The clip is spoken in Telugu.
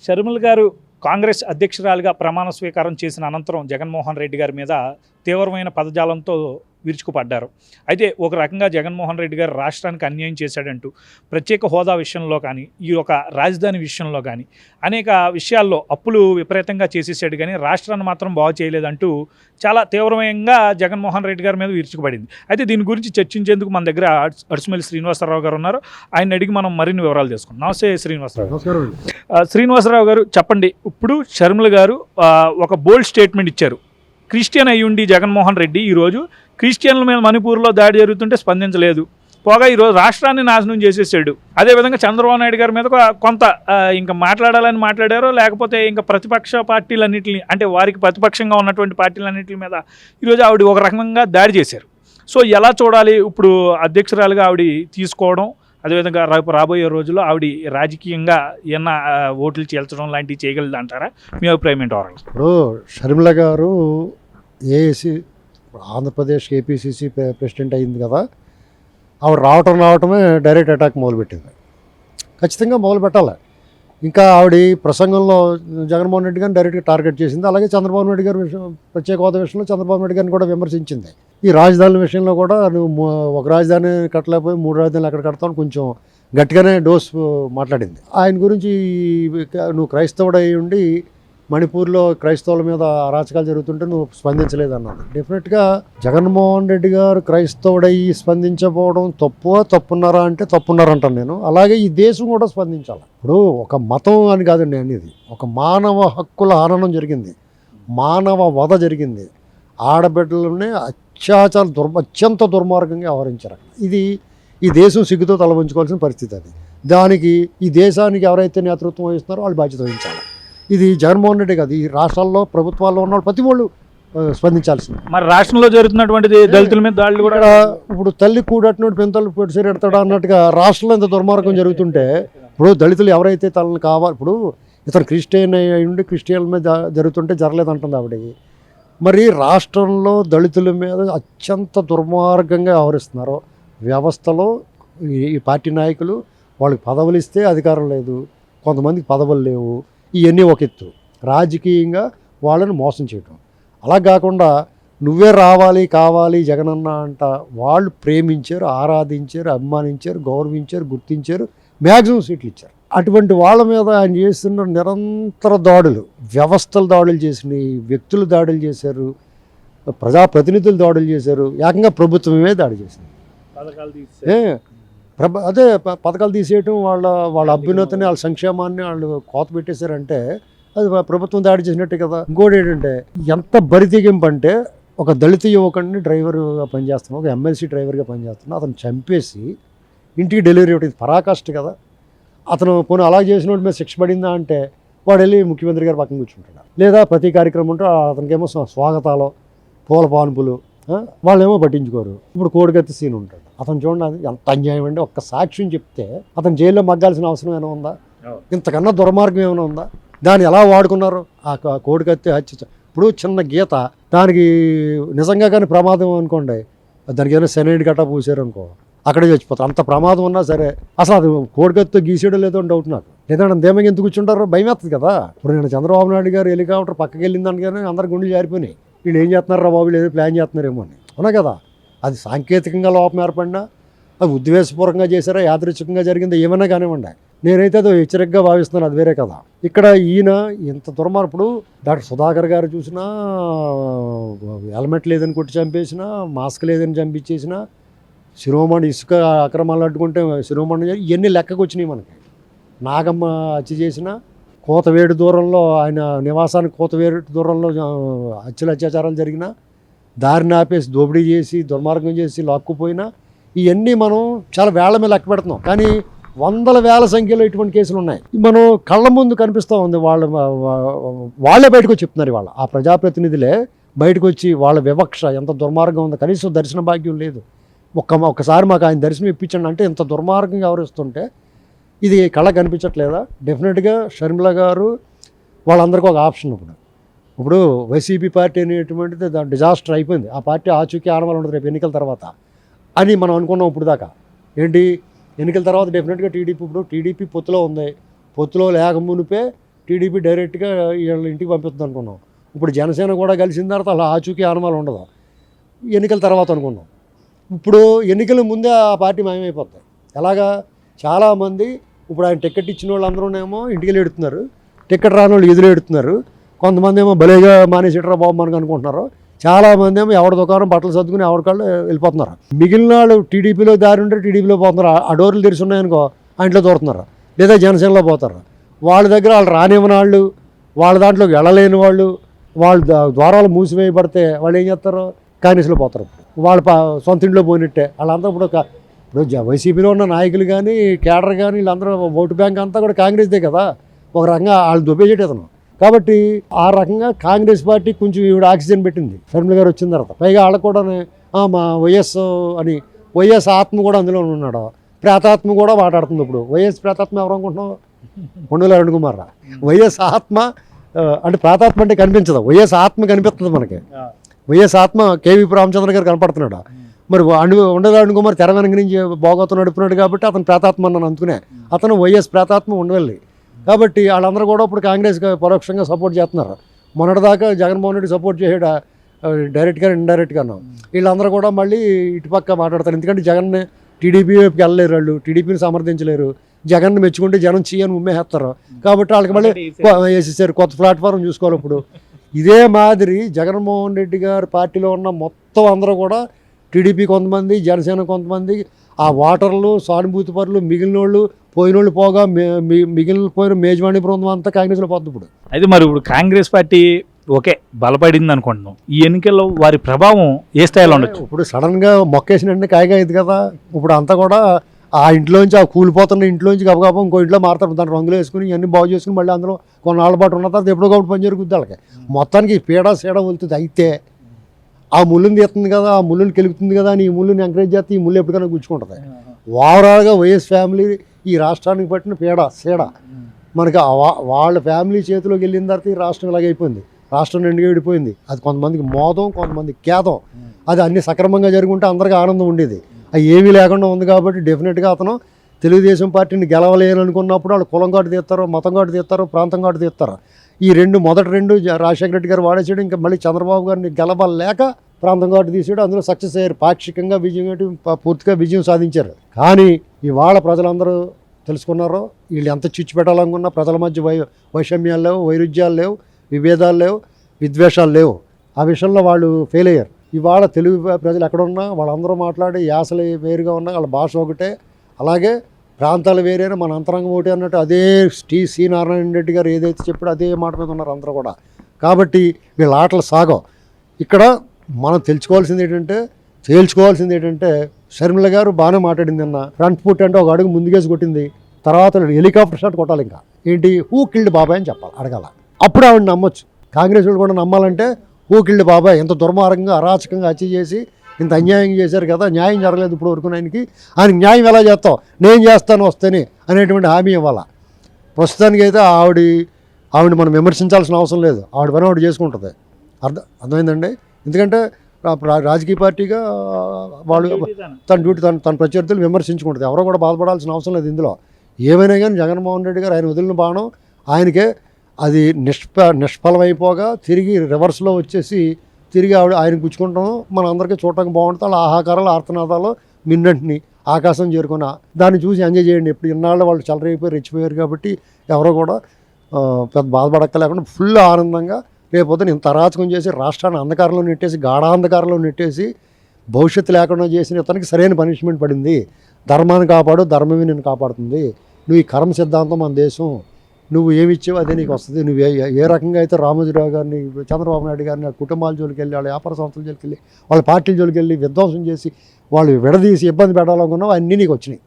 షర్మిల గారు కాంగ్రెస్ అధ్యక్షురాలిగా ప్రమాణ స్వీకారం చేసిన అనంతరం జగన్మోహన్ రెడ్డి గారి మీద తీవ్రమైన పదజాలంతో విరుచుకుపడ్డారు. అయితే ఒక రకంగా జగన్మోహన్ రెడ్డి గారు రాష్ట్రానికి అన్యాయం చేశాడంటూ ప్రత్యేక హోదా విషయంలో కానీ, ఈ యొక్క రాజధాని విషయంలో కానీ అనేక విషయాల్లో అప్పులు విపరీతంగా చేసేసాడు, కానీ రాష్ట్రాన్ని మాత్రం బాగు చేయలేదంటూ చాలా తీవ్రంగా జగన్మోహన్ రెడ్డి గారి మీద విరుచుకుపడింది. అయితే దీని గురించి చర్చించేందుకు మన దగ్గర అడుసుమల్లి శ్రీనివాసరావు గారు ఉన్నారు. ఆయన అడిగి మనం మరిన్ని వివరాలు తెలుసుకుందాం. నమస్తే శ్రీనివాసరావు. శ్రీనివాసరావు గారు చెప్పండి, ఇప్పుడు షర్మిల గారు ఒక బోల్డ్ స్టేట్మెంట్ ఇచ్చారు. క్రిస్టియన్ అయ్యుండి జగన్మోహన్ రెడ్డి ఈరోజు క్రిస్టియన్ల మీద మణిపూర్లో దాడి జరుగుతుంటే స్పందించలేదు, పోగా ఈరోజు రాష్ట్రాన్ని నాశనం చేసేసాడు. అదేవిధంగా చంద్రబాబు నాయుడు గారి మీద కొంత ఇంకా మాట్లాడాలని మాట్లాడారో, లేకపోతే ఇంకా ప్రతిపక్ష పార్టీలన్నింటినీ, అంటే వారికి ప్రతిపక్షంగా ఉన్నటువంటి పార్టీలన్నింటి మీద ఈరోజు ఆవిడ ఒక రకంగా దాడి చేశారు. సో ఎలా చూడాలి ఇప్పుడు అధ్యక్షురాలుగా ఆవిడ తీసుకోవడం, అదేవిధంగా రాబోయే రోజుల్లో ఆవిడ రాజకీయంగా ఏమన్నా ఓట్లు చేల్చడం లాంటివి చేయగలదు అంటారా? మీ అభిప్రాయం ఏంటో? ఇప్పుడు షర్మిల గారు ఏఏసీ ఆంధ్రప్రదేశ్ ఏపీసీసీ ప్రెసిడెంట్ అయింది కదా, ఆవిడ రావటమే డైరెక్ట్ అటాక్ మొదలుపెట్టింది. ఖచ్చితంగా మొదలు పెట్టాలి. ఇంకా ఆవిడ ప్రసంగంలో జగన్మోహన్ రెడ్డి గారిని డైరెక్ట్గా టార్గెట్ చేసింది. అలాగే చంద్రబాబు నాయుడు గారి ప్రత్యేక హోదా విషయంలో చంద్రబాబు నాయుడు గారిని కూడా విమర్శించింది. ఈ రాజధానుల విషయంలో కూడా నువ్వు ఒక రాజధాని కట్టలేకపోయి 3 రాజధానులు అక్కడ కడతావు కొంచెం గట్టిగానే డోస్ మాట్లాడింది. ఆయన గురించి నువ్వు క్రైస్తవుడై ఉండి మణిపూర్లో క్రైస్తవుల మీద అరాచకాలు జరుగుతుంటే నువ్వు స్పందించలేదన్నాడు. డెఫినెట్గా జగన్మోహన్ రెడ్డి గారు క్రైస్తవుడయ్యి స్పందించకపోవడం తప్పున్నారా అంటే తప్పున్నారంటాను నేను. అలాగే ఈ దేశం కూడా స్పందించాలి. ఇప్పుడు ఒక మతం అని కాదండి అనేది, ఒక మానవ హక్కుల హననం జరిగింది, మానవ వధ జరిగింది, ఆడబిడ్డలనే అత్యంత దుర్మార్గంగా వ్యవహరించారు. ఇది ఈ దేశం సిగ్గుతో తలవంచుకోవాల్సిన పరిస్థితి. అది దానికి ఈ దేశానికి ఎవరైతే నేతృత్వం వహిస్తున్నారో వాళ్ళు బాధ్యత వహించాలి. ఇది జగన్మోహన్ రెడ్డి కాదు, ఈ రాష్ట్రాల్లో ప్రభుత్వాల్లో ఉన్న ప్రతి వాళ్ళు స్పందించాల్సింది. మరి రాష్ట్రంలో జరుగుతున్నటువంటి దళితుల మీద దాడులు కూడా ఇప్పుడు తల్లి కూడట్టినట్టు పెంతలు పెట్టి సరిపెడతాడా అన్నట్టుగా రాష్ట్రంలో ఇంత దుర్మార్గం జరుగుతుంటే, ఇప్పుడు దళితులు ఎవరైతే తనని కావాలి, ఇప్పుడు ఇతను క్రిస్టియన్ అయ్యి క్రిస్టియన్ల మీద జరుగుతుంటే జరగలేదంటుంది ఆవిడకి. మరి రాష్ట్రంలో దళితుల మీద అత్యంత దుర్మార్గంగా వ్యవహరిస్తున్నారు. వ్యవస్థలో ఈ పార్టీ నాయకులు వాళ్ళకి పదవులు ఇస్తే అధికారం లేదు, కొంతమందికి పదవులు లేవు. ఇవన్నీ ఒక ఎత్తు, రాజకీయంగా వాళ్ళని మోసం చేయటం. అలా కాకుండా నువ్వే కావాలి జగనన్న అంట వాళ్ళు ప్రేమించారు, ఆరాధించారు, అభిమానించారు, గౌరవించారు, గుర్తించారు, మ్యాక్సిమం సీట్లు ఇచ్చారు. అటువంటి వాళ్ళ మీద ఆయన చేస్తున్న నిరంతర దాడులు, వ్యవస్థల దాడులు చేసినాయి, వ్యక్తులు దాడులు చేశారు, ప్రజాప్రతినిధులు దాడులు చేశారు, ఏకంగా ప్రభుత్వమే దాడి చేసింది. అదే పథకాలు తీసేయటం, వాళ్ళ అభ్యున్నతిని, వాళ్ళ సంక్షేమాన్ని వాళ్ళు కోత పెట్టేశారంటే అది ప్రభుత్వం దాడి చేసినట్టే కదా. ఇంకోటి ఏంటంటే ఎంత బరితెగింపు అంటే, ఒక దళిత యువకుడిని డ్రైవర్గా పనిచేస్తున్నాం, ఒక ఎమ్మెల్సీ డ్రైవర్గా పనిచేస్తున్నాం, అతను చంపేసి ఇంటికి డెలివరీ ఇవ్వడం పరాకాష్ట కదా. అతను పోనీ అలా చేసిన వాడి మీద శిక్ష పడిందా అంటే వాడు వెళ్ళి ముఖ్యమంత్రి గారు పక్కన కూర్చుంటాడు. లేదా ప్రతి కార్యక్రమం ఉంటే అతనికేమో స్వాగతాలు, పూల పాన్పులు, వాళ్ళేమో పట్టించుకోరు. ఇప్పుడు కోడికత్తి సీన్ ఉంటాడు. అతను చూడండి ఎంత అన్యాయం అండి. ఒక్క సాక్ష్యం చెప్తే అతను జైల్లో మగ్గాల్సిన అవసరం ఏమైనా ఉందా? ఇంతకన్నా దుర్మార్గం ఏమైనా ఉందా? దాన్ని ఎలా వాడుకున్నారు ఆ కోడికత్తి హత్య. ఇప్పుడు చిన్న గీత, దానికి నిజంగా కానీ ప్రమాదం అనుకోండి, దానికి ఏదైనా సెనైడ్ గట్టా పూసారు అనుకో, అక్కడే చచ్చిపోతారు. అంత ప్రమాదం ఉన్నా సరే అసలు అది కోడికత్తి గీసేయడం లేదో అని డౌట్ నాకు. లేదంటే దేమంగా ఎందుకు కూర్చుంటారో భయం వేస్తుంది కదా. ఇప్పుడు నేను చంద్రబాబు నాయుడు గారు హెలికాప్టర్ పక్కకి వెళ్ళిందని కానీ అందరు గుండెలు జారిపోయినాయి. వీళ్ళు ఏం చేస్తున్నారా బాబు, ఏదో ప్లాన్ చేస్తున్నారేమో అని. అవునా కదా. అది సాంకేతికంగా లోపం ఏర్పడినా, అది ఉద్దేశపూర్వకంగా చేశారా, యాదృచ్ఛికంగా జరిగిందా, ఏమైనా కానివ్వండి, నేనైతే అది హెచ్చరికగా భావిస్తున్నాను. అది వేరే కదా. ఇక్కడ ఈయన ఇంత దుర్మార్పుడు, డాక్టర్ సుధాకర్ గారు చూసినా హెల్మెట్ లేదని కొట్టి చంపేసినా, మాస్క్ లేదని చంపించేసినా, శిరోమణి ఇసుక అక్రమాలు అడ్డుకుంటే శిరోమణి, ఇవన్నీ లెక్కకు వచ్చినాయి మనకి. నాగమ్మ హత్య చేసిన కోతవేడు దూరంలో, ఆయన నివాసానికి కోతవేడు దూరంలో అత్యాచారాలు జరిగిన, దారిని ఆపేసి దోపిడీ చేసి దుర్మార్గం చేసి లాక్కుపోయినా, ఇవన్నీ మనం చాలా వేళ్ల మీద లెక్క పెడుతున్నాం. కానీ వందల వేల సంఖ్యలో ఇటువంటి కేసులు ఉన్నాయి. మనం కళ్ళ ముందు కనిపిస్తూ ఉంది. వాళ్ళే బయటకు వచ్చి చెప్తున్నారు. ఇవాళ ఆ ప్రజాప్రతినిధులే బయటకు వచ్చి వాళ్ళ వివక్ష ఎంత దుర్మార్గం ఉందో, కనీసం దర్శన భాగ్యం లేదు. ఒక్కసారి మాకు ఆయన దర్శనం ఇప్పించండి అంటే ఎంత దుర్మార్గంగా వ్యవహరిస్తుంటే ఇది కళ్ళ కనిపించట్లేదా? డెఫినెట్గా షర్మిల గారు వాళ్ళందరికీ ఒక ఆప్షన్. ఇప్పుడు వైసీపీ పార్టీ అనేటువంటిది డిజాస్టర్ అయిపోయింది. ఆ పార్టీ ఆచూకీ ఆనవాళ్ళు ఉంటుంది రేపు ఎన్నికల తర్వాత అని మనం అనుకున్నాం. ఇప్పుడు దాకా ఏంటి, ఎన్నికల తర్వాత డెఫినెట్గా టీడీపీ, ఇప్పుడు టీడీపీ పొత్తులో ఉంది. పొత్తులో లేక మునిపే టీడీపీ డైరెక్ట్గా వీళ్ళ ఇంటికి పంపిస్తుంది అనుకున్నాం. ఇప్పుడు జనసేన కూడా కలిసిన తర్వాత అలా ఆచూకీ ఆనమాలు ఉండదు. ఎన్నికల తర్వాత అనుకున్నాం. ఇప్పుడు ఎన్నికల ముందే ఆ పార్టీ మాయమైపోతాయి. ఎలాగా చాలామంది ఇప్పుడు ఆయన టికెట్ ఇచ్చిన వాళ్ళు అందరూనేమో ఇంటికి ఎడుతున్నారు, టికెట్ రాని వాళ్ళు ఎదురు ఎడుతున్నారు. కొంతమంది ఏమో భలేగా మానేసిట్రా బాబు మనకు అనుకుంటున్నారు. చాలామంది ఏమో ఎవరి దుకాణం బట్టలు సర్దుకుని ఎవరికాళ్ళు వెళ్ళిపోతున్నారు. మిగిలిన వాళ్ళు టీడీపీలో దారి ఉంటే టీడీపీలో పోతున్నారు. ఆ డోర్లు తెరిచి ఉన్నాయనుకో ఆ ఇంట్లో దూరుతున్నారు, లేదా జనసేనలో పోతారు. వాళ్ళ దగ్గర వాళ్ళు రానివ్వని వాళ్ళు, వాళ్ళ దాంట్లోకి వెళ్ళలేని వాళ్ళు, వాళ్ళ ద్వారాలు మూసివేయబడితే వాళ్ళు ఏం చేస్తారు? కాంగ్రెస్లో పోతారు. వాళ్ళ సొంత ఇంట్లో పోయినట్టే. వాళ్ళంతా ఇప్పుడు వైసీపీలో ఉన్న నాయకులు కానీ కేడర్ కానీ వీళ్ళందరూ ఓటు బ్యాంక్ అంతా కూడా కాంగ్రెస్దే కదా. ఒక రకంగా వాళ్ళు దుబ్బేసేటి అతను. కాబట్టి ఆ రకంగా కాంగ్రెస్ పార్టీ కొంచెం ఈవిడ ఆక్సిజన్ పెట్టింది షర్మిల గారు వచ్చిన తర్వాత. పైగా వాళ్ళకు కూడా మా వైఎస్ అని వైఎస్ ఆత్మ కూడా అందులో ఉన్నాడు. ప్రేతాత్మ కూడా మాట్లాడుతుంది. ఇప్పుడు వైఎస్ ప్రేతాత్మ ఎవరు అనుకుంటున్నావు? కొండల అరుణ్ కుమార్. వైఎస్ ఆత్మ అంటే ప్రేతాత్మ అంటే కనిపించదు, వైఎస్ ఆత్మ కనిపిస్తుంది మనకి. వైఎస్ ఆత్మ కేవీ రామచంద్ర గారు కనపడుతున్నాడు. మరి ఉండల అరుణ్ కుమార్ తెర వెనక నుంచి భోగవతం నడుపుతున్నాడు కాబట్టి అతను ప్రేతాత్మ అన్నాను అందుకునే. అతను వైఎస్ ప్రేతాత్మ ఉండవల్లి. కాబట్టి వాళ్ళందరూ కూడా ఇప్పుడు కాంగ్రెస్కి పరోక్షంగా సపోర్ట్ చేస్తున్నారు. మొన్నటిదాకా జగన్మోహన్ రెడ్డి సపోర్ట్ చేసాడు డైరెక్ట్గా ఇండైరెక్ట్గాను. వీళ్ళందరూ కూడా మళ్ళీ ఇటుపక్క మాట్లాడతారు. ఎందుకంటే జగన్ని టీడీపీ వైపుకి వెళ్ళలేరు, వాళ్ళు టీడీపీని సమర్థించలేరు. జగన్ని మెచ్చుకుంటే జనం చేయని ఉమ్మేస్తారు. కాబట్టి వాళ్ళకి మళ్ళీ వేసేసారు, కొత్త ప్లాట్ఫారం చూసుకోవాలి. ఇప్పుడు ఇదే మాదిరి జగన్మోహన్ రెడ్డి గారి పార్టీలో ఉన్న మొత్తం అందరూ కూడా టీడీపీ కొంతమంది, జనసేన కొంతమంది, ఆ ఓటర్లు సానుభూతి పరులు, మిగిలిన వాళ్ళు పోయినోళ్ళు పోగా మిగిలిన మేజవాణి బృందం అంతా కాంగ్రెస్లో పోతుంది ఇప్పుడు. అయితే మరి ఇప్పుడు కాంగ్రెస్ పార్టీ ఓకే బలపడింది అనుకుంటున్నాం. ఈ ఎన్నికల్లో వారి ప్రభావం ఏ స్థాయిలో ఉండొచ్చు? ఇప్పుడు సడన్గా మొక్కేసినట్టు కాయగా అయింది కదా. ఇప్పుడు అంతా కూడా ఆ ఇంట్లోంచి ఆ కూలిపోతున్న ఇంట్లోంచి గబగబా ఇంకో ఇంట్లో మారుతారు. దాన్ని రంగులు వేసుకుని ఇవన్నీ బాగు చేసుకుని మళ్ళీ అందులో కొన్నాళ్ళ పాటు ఉన్న తర్వాత ఎప్పుడో ఒకటి పని జరుగుద్ది వాళ్ళకి. మొత్తానికి పీడ సీడ వెళ్తుంది. అయితే ఆ ముళ్ళుని తీస్తుంది కదా, ఆ ముళ్ళుని కెలుగుతుంది కదా అని ఈ ముళ్ళుని ఎంకరేజ్ చేస్తే ఈ ముళ్ళు ఎప్పటికైనా గుచ్చుకుంటుంది. ఓవరాల్గా వైఎస్ ఫ్యామిలీ ఈ రాష్ట్రానికి పట్టిన పీడ సీడ మనకి వాళ్ళ ఫ్యామిలీ చేతిలోకి వెళ్ళిన తర్వాత ఈ రాష్ట్రం ఇలాగైపోయింది. రాష్ట్రం రెండుగా విడిపోయింది. అది కొంతమందికి మోదం, కొంతమందికి కేదం. అది అన్ని సక్రమంగా జరుగుంటే అందరికీ ఆనందం ఉండేది. అది ఏమీ లేకుండా ఉంది. కాబట్టి డెఫినెట్గా అతను తెలుగుదేశం పార్టీని గెలవలేననుకున్నప్పుడు వాళ్ళు కులం కాటు తీస్తారు, మతం కాటు తీస్తారు, ప్రాంతం కాటు తీస్తారు. ఈ మొదటి రెండు రాజశేఖర రెడ్డి గారు వాడేసాడు. ఇంకా మళ్ళీ చంద్రబాబు గారిని గెలవలేక ప్రాంతం కాటు తీసాడు. అందులో సక్సెస్ అయ్యారు. పాక్షికంగా విజయం, పూర్తిగా విజయం సాధించారు. కానీ ఇవాళ ప్రజలందరూ తెలుసుకున్నారు వీళ్ళు ఎంత చిచ్చు పెట్టాలనుకున్నా ప్రజల మధ్య వైషమ్యాలు లేవు, వైరుధ్యాలు లేవు, విభేదాలు లేవు, విద్వేషాలు లేవు. ఆ విషయంలో వాళ్ళు ఫెయిల్ అయ్యారు. ఇవాళ తెలుగు ప్రజలు ఎక్కడున్నా వాళ్ళందరూ మాట్లాడే యాసలు వేరుగా ఉన్నా వాళ్ళ భాష ఒకటే. అలాగే ప్రాంతాలు వేరేనా మన అంతరంగం ఒకటి అన్నట్టు అదే సి నారాయణ రెడ్డి గారు ఏదైతే చెప్పాడో అదే మాట మీద ఉన్నారు అందరూ కూడా. కాబట్టి వీళ్ళ ఆటలు సాగవు. ఇక్కడ మనం తేల్చుకోవాల్సింది ఏంటంటే షర్మిల గారు బాగానే మాట్లాడింది. అన్న ఫ్రంట్ ఫుట్ అంటే ఒక అడుగు ముందుకేసి కొట్టింది. తర్వాత హెలికాప్టర్ షాట్ కొట్టాలి. ఇంకా ఏంటి హూ కిల్డ్ బాబాయ్ అని చెప్పాలి, అడగాల. అప్పుడు ఆవిడ నమ్మొచ్చు. కాంగ్రెస్ వాళ్ళు కూడా నమ్మాలంటే హూ కిల్డ్ బాబాయ్, ఎంత దుర్మార్గంగా అరాచకంగా హత్య చేసి ఇంత అన్యాయం చేశారు కదా, న్యాయం జరగలేదు ఇప్పుడు వరకు. ఆయనకి న్యాయం ఎలా చేస్తావు, నేను చేస్తాను వస్తేనే అనేటువంటి హామీ ఇవ్వాలా. ప్రస్తుతానికి అయితే ఆవిడ మనం విమర్శించాల్సిన అవసరం లేదు. ఆవిడ పని ఆవిడ చేసుకుంటుంది. అర్థమైందండి. ఎందుకంటే రాజకీయ పార్టీగా వాళ్ళు తన డ్యూటీ తన ప్రత్యర్థులు విమర్శించుకుంటుంది. ఎవరో కూడా బాధపడాల్సిన అవసరం లేదు ఇందులో. ఏమైనా కానీ జగన్మోహన్ రెడ్డి గారు ఆయన వదిలిన బాణం ఆయనకే అది నిష్ఫలమైపోగా తిరిగి రివర్స్లో వచ్చేసి తిరిగి ఆయన గుచ్చుకుంటాం మన అందరికీ చూడటానికి బాగుంటుంది. అలా ఆహాకారాలు ఆర్తనాదాలు మిన్నంటిని ఆకాశం చేరుకున్న దాన్ని చూసి ఎంజాయ్ చేయండి. ఇప్పుడు ఇన్నాళ్ళు వాళ్ళు చల్లరైపోయి రెచ్చిపోయారు కాబట్టి ఎవరో కూడా పెద్ద బాధపడక్కలేకుండా ఫుల్ ఆనందంగా రేపొద్దు ఇంత అరాచకం చేసి రాష్ట్రాన్ని అంధకారంలో నెట్టేసి గాఢాంధకారంలో నెట్టేసి భవిష్యత్తు లేకుండా చేసిన ఇతనికి సరైన పనిష్మెంట్ పడింది. ధర్మాన్ని కాపాడు, ధర్మమే నేను కాపాడుతుంది. నువ్వు ఈ కర్మ సిద్ధాంతం మన దేశం, నువ్వు ఏమి ఇచ్చావు అదే నీకు వస్తుంది. నువ్వు ఏ రకంగా అయితే రామోజీరావు గారిని, చంద్రబాబు నాయుడు గారిని కుటుంబాల జోలికి వెళ్ళి, వాళ్ళ వ్యాపార సంస్థల జోలికి వెళ్ళి, వాళ్ళ పార్టీల జోలికి వెళ్ళి విధ్వంసం చేసి వాళ్ళు విడదీసి ఇబ్బంది పెట్టాలనుకున్నావు అన్నీ నీకు వచ్చినాయి.